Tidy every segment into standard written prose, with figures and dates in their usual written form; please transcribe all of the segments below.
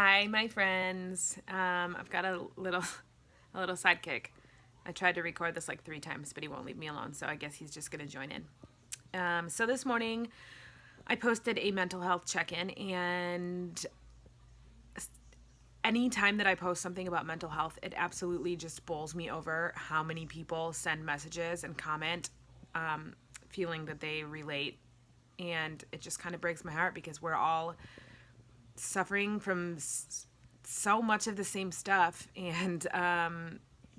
Hi, my friends. I've got a little sidekick. I tried to record this like 3 times, but he won't leave me alone, so I guess he's just gonna join in. So this morning, I posted a mental health check-in, and any time that I post something about mental health, it absolutely just bowls me over how many people send messages and comment, feeling that they relate, and it just kind of breaks my heart because we're all suffering from so much of the same stuff, and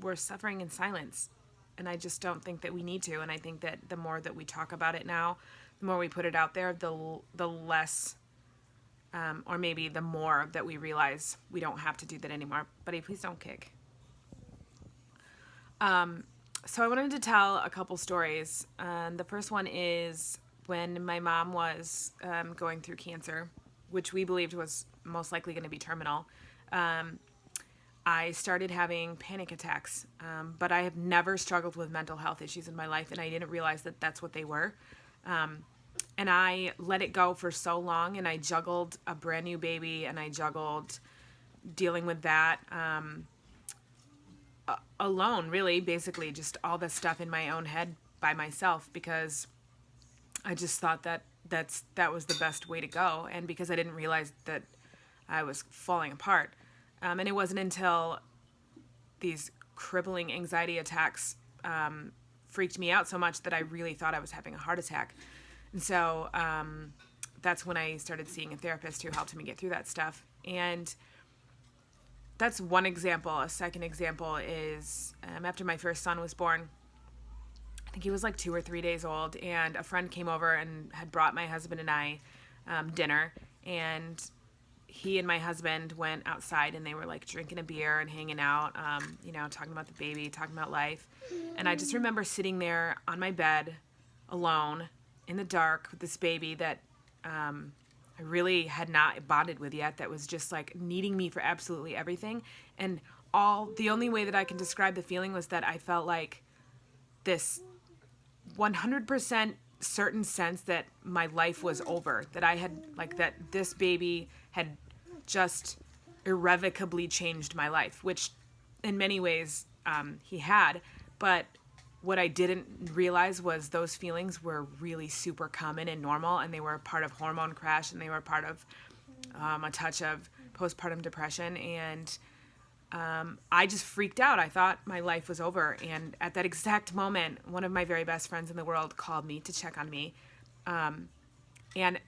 we're suffering in silence. And I just don't think that we need to. And I think that the more that we talk about it now, the more we put it out there, the less, or maybe the more that we realize we don't have to do that anymore. Buddy, please don't kick. So I wanted to tell a couple stories. The first one is when my mom was going through cancer, which we believed was most likely going to be terminal. I started having panic attacks, but I have never struggled with mental health issues in my life, and I didn't realize that that's what they were. And I let it go for so long, and I juggled a brand new baby, and I juggled dealing with that alone, really, basically, just all this stuff in my own head by myself, because I just thought that that was the best way to go, and because I didn't realize that I was falling apart. And it wasn't until these crippling anxiety attacks freaked me out so much that I really thought I was having a heart attack. And so that's when I started seeing a therapist who helped me get through that stuff. And that's one example. A second example is after my first son was born, I think he was like 2 or 3 days old, and a friend came over and had brought my husband and I dinner, and he and my husband went outside, and they were like drinking a beer and hanging out, talking about the baby, talking about life. And I just remember sitting there on my bed alone in the dark with this baby that I really had not bonded with yet, that was just like needing me for absolutely everything. And the only way that I can describe the feeling was that I felt like this 100% certain sense that my life was over, that I had, like, that this baby had just irrevocably changed my life, which in many ways he had. But what I didn't realize was those feelings were really super common and normal, and they were part of hormone crash, and they were part of a touch of postpartum depression. And I just freaked out. I thought my life was over. And at that exact moment, one of my very best friends in the world called me to check on me. And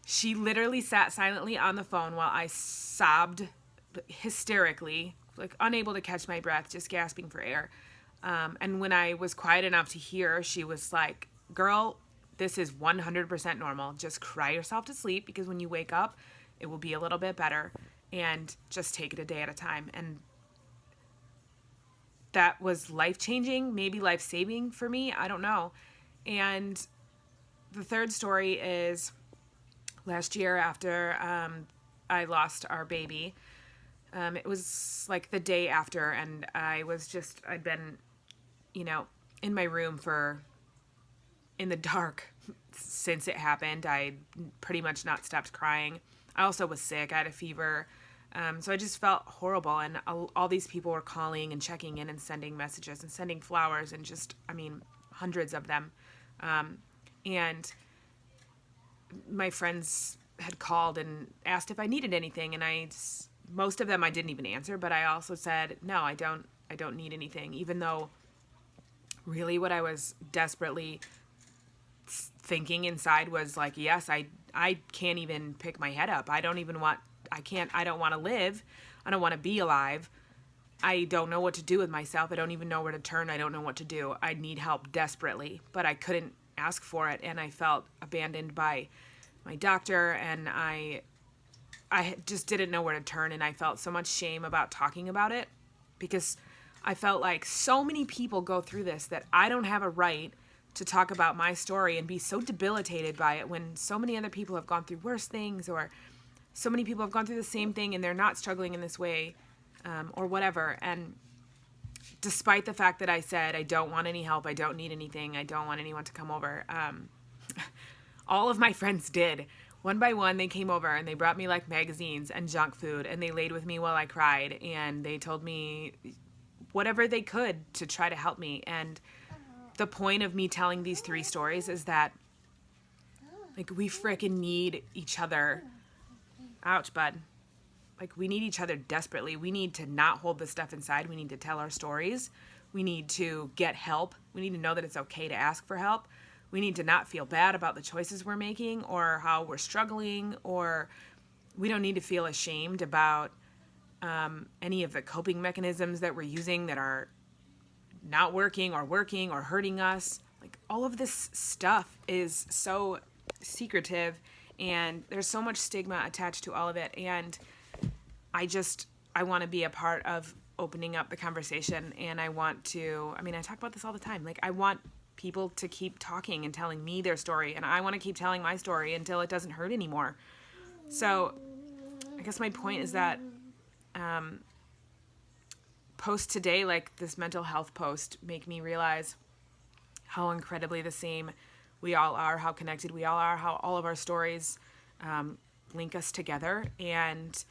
she literally sat silently on the phone while I sobbed hysterically, like unable to catch my breath, just gasping for air. And when I was quiet enough to hear, she was like, "Girl, this is 100% normal. Just cry yourself to sleep, because when you wake up, it will be a little bit better. And just take it a day at a time." And that was life-changing, maybe life-saving for me. I don't know. And the third story is last year after I lost our baby. It was like the day after, and I'd been, in my room in the dark since it happened. I pretty much not stopped crying. I also was sick. I had a fever. So I just felt horrible, and all these people were calling and checking in and sending messages and sending flowers, and just, hundreds of them. And my friends had called and asked if I needed anything, and most of them I didn't even answer, but I also said, no, I don't need anything, even though really what I was desperately thinking inside was like, yes, I can't even pick my head up. I don't want to live. I don't want to be alive. I don't know what to do with myself. I don't even know where to turn. I don't know what to do. I need help desperately, but I couldn't ask for it. And I felt abandoned by my doctor, and I just didn't know where to turn. And I felt so much shame about talking about it, because I felt like so many people go through this that I don't have a right to talk about my story and be so debilitated by it, when so many other people have gone through worse things, or so many people have gone through the same thing and they're not struggling in this way, or whatever. And despite the fact that I said, I don't want any help, I don't need anything, I don't want anyone to come over, all of my friends did, One by one, they came over and they brought me like magazines and junk food, and they laid with me while I cried, and they told me whatever they could to try to help me. And the point of me telling these 3 stories is that, like, we frickin' need each other. Ouch, bud. Like, we need each other desperately. We need to not hold this stuff inside. We need to tell our stories. We need to get help. We need to know that it's okay to ask for help. We need to not feel bad about the choices we're making or how we're struggling, or we don't need to feel ashamed about any of the coping mechanisms that we're using that are not working or hurting us. Like, all of this stuff is so secretive, and there's so much stigma attached to all of it. And I want to be a part of opening up the conversation, and I talk about this all the time. Like, I want people to keep talking and telling me their story, and I want to keep telling my story until it doesn't hurt anymore. So I guess my point is that posts today, like this mental health post, make me realize how incredibly the same we all are, how connected we all are, how all of our stories link us together. And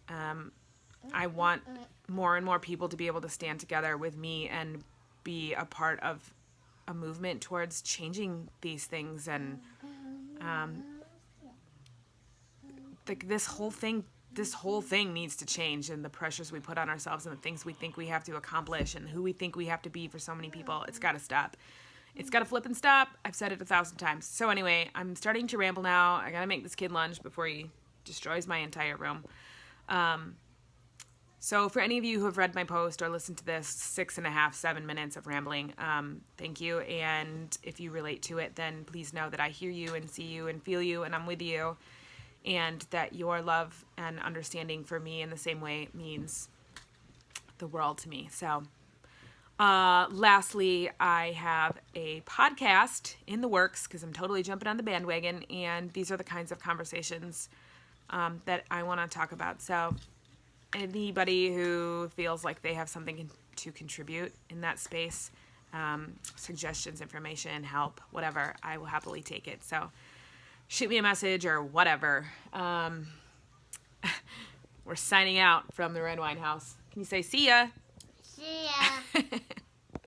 I want more and more people to be able to stand together with me and be a part of a movement towards changing these things. And like, this whole thing needs to change, and the pressures we put on ourselves and the things we think we have to accomplish and who we think we have to be for so many people. It's got to stop. It's got to flip and stop. I've said it 1,000 times. So anyway, I'm starting to ramble now. I got to make this kid lunch before he destroys my entire room. So for any of you who have read my post or listened to this 6.5, 7 minutes of rambling, thank you. And if you relate to it, then please know that I hear you and see you and feel you, and I'm with you, and that your love and understanding for me in the same way means the world to me. So lastly, I have a podcast in the works because I'm totally jumping on the bandwagon, and these are the kinds of conversations that I want to talk about. So anybody who feels like they have something to contribute in that space, suggestions, information, help, whatever, I will happily take it. So shoot me a message or whatever. We're signing out from the Red Wine House. Can you say see ya? See ya.